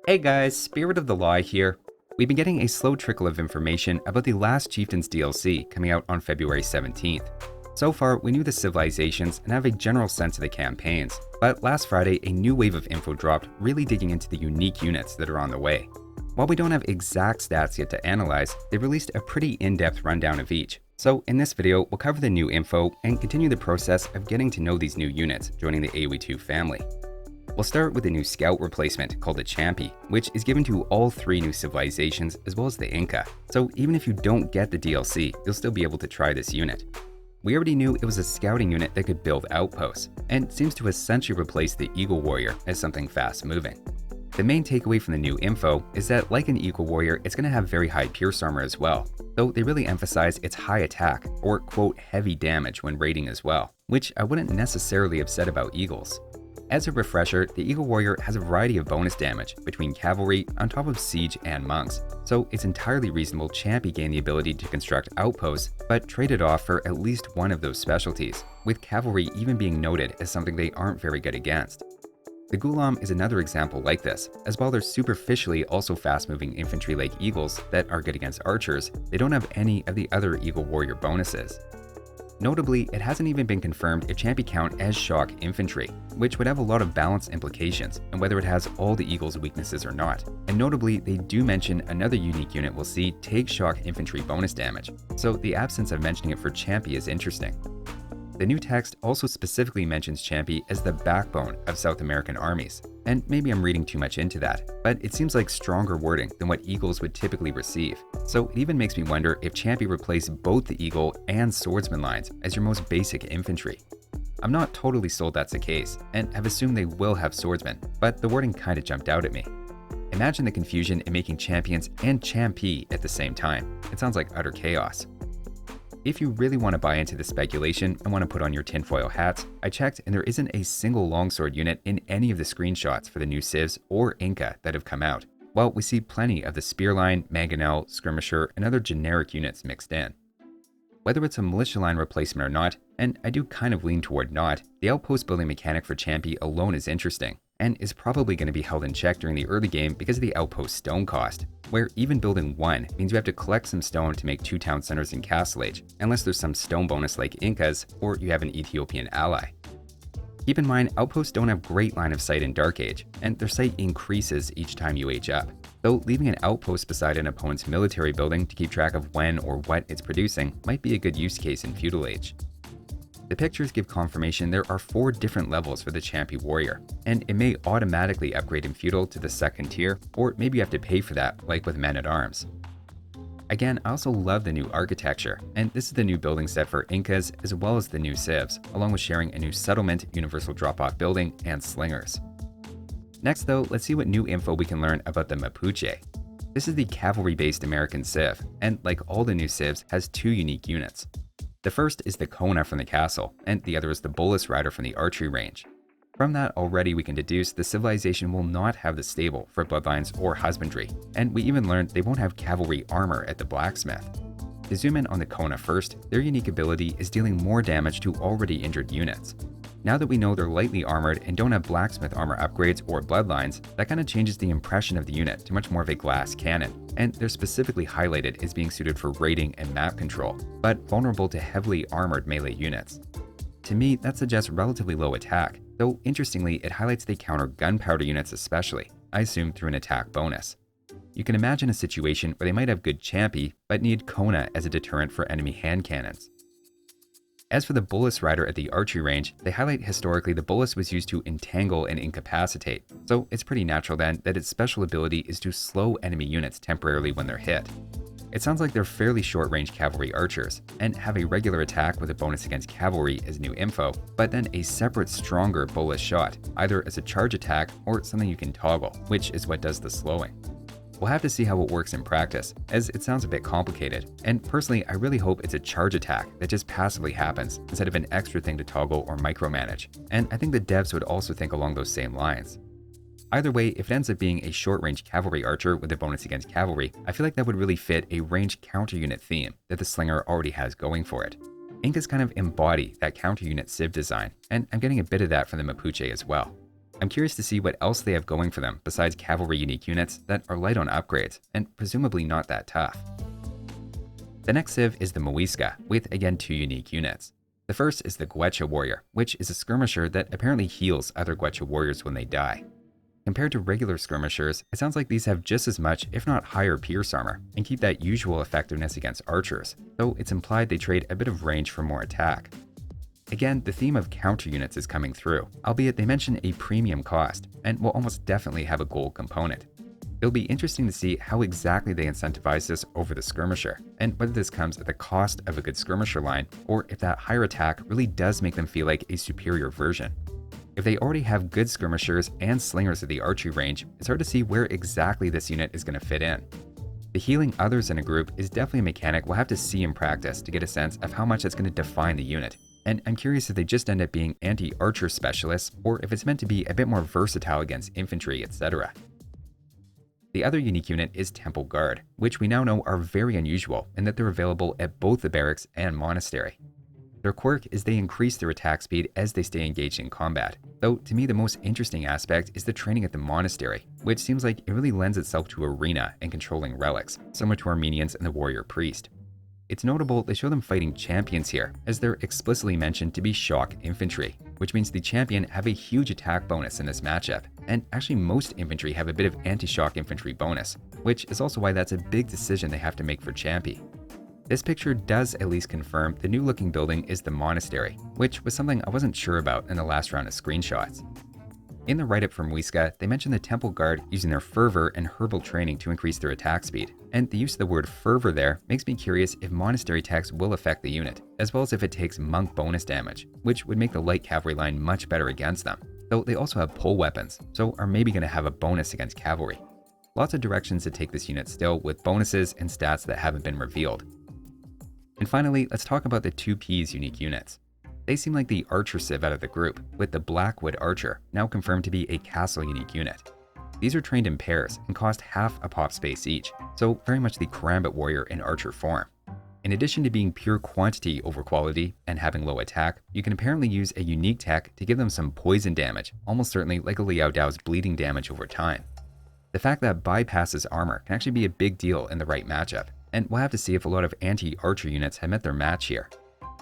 Hey guys, Spirit of the Law here. We've been getting a slow trickle of information about the Last Chieftains DLC coming out on February 17th. So far, we knew the civilizations and have a general sense of the campaigns, but last Friday a new wave of info dropped, really digging into the unique units that are on the way. While we don't have exact stats yet to analyze, they released a pretty in-depth rundown of each. So in this video, we'll cover the new info and continue the process of getting to know these new units joining the AoE2 family. We'll start with a new scout replacement called the Champi, which is given to all three new civilizations as well as the Inca, so even if you don't get the DLC, you'll still be able to try this unit. We already knew it was a scouting unit that could build outposts, and seems to essentially replace the Eagle Warrior as something fast-moving. The main takeaway from the new info is that, like an Eagle Warrior, it's going to have very high pierce armor as well, though they really emphasize its high attack, or quote heavy damage when raiding as well, which I wouldn't necessarily have said about Eagles. As a refresher, the Eagle Warrior has a variety of bonus damage between cavalry on top of siege and monks, so it's entirely reasonable Champi gain the ability to construct outposts, but trade it off for at least one of those specialties, with cavalry even being noted as something they aren't very good against. The Gulam is another example like this, as while they're superficially also fast-moving infantry like eagles that are good against archers, they don't have any of the other Eagle Warrior bonuses. Notably, it hasn't even been confirmed if Champi count as shock infantry, which would have a lot of balance implications and whether it has all the Eagle's weaknesses or not. And notably, they do mention another unique unit we'll see take shock infantry bonus damage, so the absence of mentioning it for Champi is interesting. The new text also specifically mentions Champi as the backbone of South American armies, and maybe I'm reading too much into that, but it seems like stronger wording than what Eagles would typically receive. So it even makes me wonder if Champi replaced both the Eagle and Swordsman lines as your most basic infantry. I'm not totally sold that's the case, and have assumed they will have Swordsmen, but the wording kinda jumped out at me. Imagine the confusion in making champions and Champi at the same time. It sounds like utter chaos. If you really want to buy into the speculation and want to put on your tinfoil hats, I checked and there isn't a single longsword unit in any of the screenshots for the new civs or Inca that have come out, while we see plenty of the spearline, mangonel, skirmisher, and other generic units mixed in. Whether it's a militia line replacement or not, and I do kind of lean toward not, the outpost building mechanic for Champi alone is interesting, and is probably going to be held in check during the early game because of the outpost stone cost, where even building one means you have to collect some stone to make 2 town centers in Castle Age, unless there's some stone bonus like Incas or you have an Ethiopian ally. Keep in mind, outposts don't have great line of sight in Dark Age, and their sight increases each time you age up, though leaving an outpost beside an opponent's military building to keep track of when or what it's producing might be a good use case in Feudal Age. The pictures give confirmation there are 4 different levels for the Champi Warrior, and it may automatically upgrade in Feudal to the 2nd tier, or maybe you have to pay for that, like with Men-at-Arms. Again, I also love the new architecture, and this is the new building set for Incas as well as the new civs, along with sharing a new settlement, universal drop-off building, and slingers. Next though, let's see what new info we can learn about the Mapuche. This is the cavalry-based American civ, and like all the new civs, has 2 unique units. The first is the Kona from the castle, and the other is the Bolas Rider from the archery range. From that already we can deduce the civilization will not have the stable for bloodlines or husbandry, and we even learned they won't have cavalry armor at the blacksmith. To zoom in on the Kona first, their unique ability is dealing more damage to already injured units. Now that we know they're lightly armored and don't have blacksmith armor upgrades or bloodlines, that kind of changes the impression of the unit to much more of a glass cannon, and they're specifically highlighted as being suited for raiding and map control, but vulnerable to heavily armored melee units. To me, that suggests relatively low attack, though interestingly it highlights they counter gunpowder units especially, I assume through an attack bonus. You can imagine a situation where they might have good Champi, but need Kona as a deterrent for enemy hand cannons. As for the Bolas Rider at the archery range, they highlight historically the Bolas was used to entangle and incapacitate, so it's pretty natural then that its special ability is to slow enemy units temporarily when they're hit. It sounds like they're fairly short-range cavalry archers, and have a regular attack with a bonus against cavalry as new info, but then a separate stronger Bolas shot, either as a charge attack or something you can toggle, which is what does the slowing. We'll have to see how it works in practice, as it sounds a bit complicated, and personally I really hope it's a charge attack that just passively happens instead of an extra thing to toggle or micromanage, and I think the devs would also think along those same lines. Either way, if it ends up being a short-range cavalry archer with a bonus against cavalry, I feel like that would really fit a range counter unit theme that the slinger already has going for it. Incas kind of embody that counter unit civ design, and I'm getting a bit of that from the Mapuche as well. I'm curious to see what else they have going for them besides cavalry unique units that are light on upgrades and presumably not that tough. The next civ is the Muisca, with again 2 unique units. The first is the Guecha Warrior, which is a skirmisher that apparently heals other Guecha Warriors when they die. Compared to regular skirmishers, it sounds like these have just as much, if not higher, pierce armor, and keep that usual effectiveness against archers, though it's implied they trade a bit of range for more attack. Again, the theme of counter units is coming through, albeit they mention a premium cost, and will almost definitely have a gold component. It'll be interesting to see how exactly they incentivize this over the skirmisher, and whether this comes at the cost of a good skirmisher line, or if that higher attack really does make them feel like a superior version. If they already have good skirmishers and slingers at the archery range, it's hard to see where exactly this unit is going to fit in. The healing others in a group is definitely a mechanic we'll have to see in practice to get a sense of how much it's going to define the unit, and I'm curious if they just end up being anti-archer specialists, or if it's meant to be a bit more versatile against infantry, etc. The other unique unit is Temple Guard, which we now know are very unusual in that they're available at both the barracks and monastery. Their quirk is they increase their attack speed as they stay engaged in combat, though to me the most interesting aspect is the training at the monastery, which seems like it really lends itself to arena and controlling relics, similar to Armenians and the warrior priest. It's notable they show them fighting champions here, as they're explicitly mentioned to be shock infantry, which means the champion have a huge attack bonus in this matchup, and actually most infantry have a bit of anti-shock infantry bonus, which is also why that's a big decision they have to make for Champi. This picture does at least confirm the new looking building is the monastery, which was something I wasn't sure about in the last round of screenshots. In the write-up from Muisca, they mention the Temple Guard using their fervor and herbal training to increase their attack speed, and the use of the word fervor there makes me curious if monastery attacks will affect the unit, as well as if it takes monk bonus damage, which would make the light cavalry line much better against them, though they also have pole weapons, so are maybe going to have a bonus against cavalry. Lots of directions to take this unit still, with bonuses and stats that haven't been revealed. And finally, let's talk about the 2P's unique units. They seem like the archer civ out of the group, with the Blackwood Archer now confirmed to be a castle unique unit. These are trained in pairs and cost half a pop space each, so very much the Karambit Warrior in archer form. In addition to being pure quantity over quality and having low attack, you can apparently use a unique tech to give them some poison damage, almost certainly like a Liao Dao's bleeding damage over time. The fact that bypasses armor can actually be a big deal in the right matchup, and we'll have to see if a lot of anti-archer units have met their match here.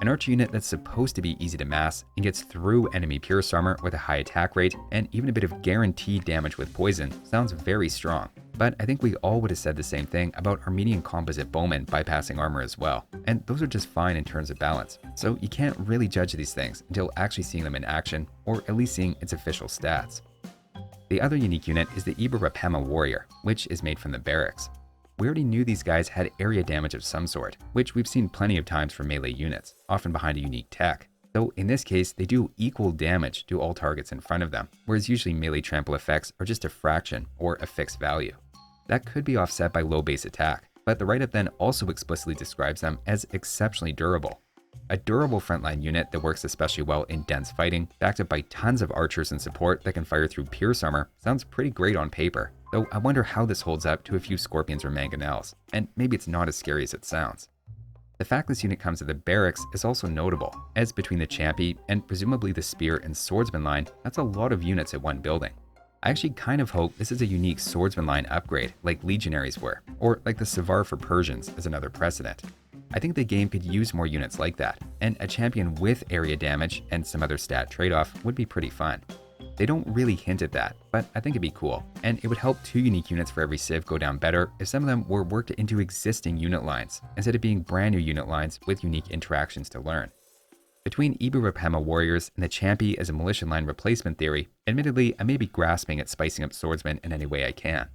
An archer unit that's supposed to be easy to mass and gets through enemy pierce armor with a high attack rate and even a bit of guaranteed damage with poison sounds very strong. But I think we all would have said the same thing about Armenian composite bowmen bypassing armor as well, and those are just fine in terms of balance, so you can't really judge these things until actually seeing them in action, or at least seeing its official stats. The other unique unit is the Ibirapema Warrior, which is made from the barracks. We already knew these guys had area damage of some sort, which we've seen plenty of times for melee units, often behind a unique tech. Though in this case, they do equal damage to all targets in front of them, whereas usually melee trample effects are just a fraction or a fixed value. That could be offset by low base attack, but the write-up then also explicitly describes them as exceptionally durable. A durable frontline unit that works especially well in dense fighting, backed up by tons of archers and support that can fire through pierce armor, sounds pretty great on paper. Though I wonder how this holds up to a few scorpions or mangonels, and maybe it's not as scary as it sounds. The fact this unit comes to the barracks is also notable, as between the Champi and presumably the spear and swordsman line, that's a lot of units at one building. I actually kind of hope this is a unique swordsman line upgrade like legionaries were, or like the Savar for Persians as another precedent. I think the game could use more units like that, and a champion with area damage and some other stat trade-off would be pretty fun. They don't really hint at that, but I think it'd be cool, and it would help 2 unique units for every civ go down better if some of them were worked into existing unit lines, instead of being brand new unit lines with unique interactions to learn. Between Ibirapema Warriors and the Champi as a militia line replacement theory, admittedly I may be grasping at spicing up swordsmen in any way I can.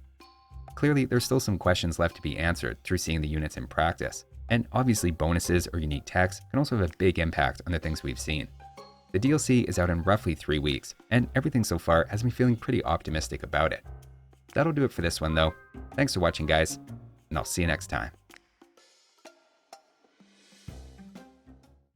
Clearly there's still some questions left to be answered through seeing the units in practice, and obviously bonuses or unique techs can also have a big impact on the things we've seen. The DLC is out in roughly 3 weeks, and everything so far has me feeling pretty optimistic about it. That'll do it for this one though. Thanks for watching guys, and I'll see you next time.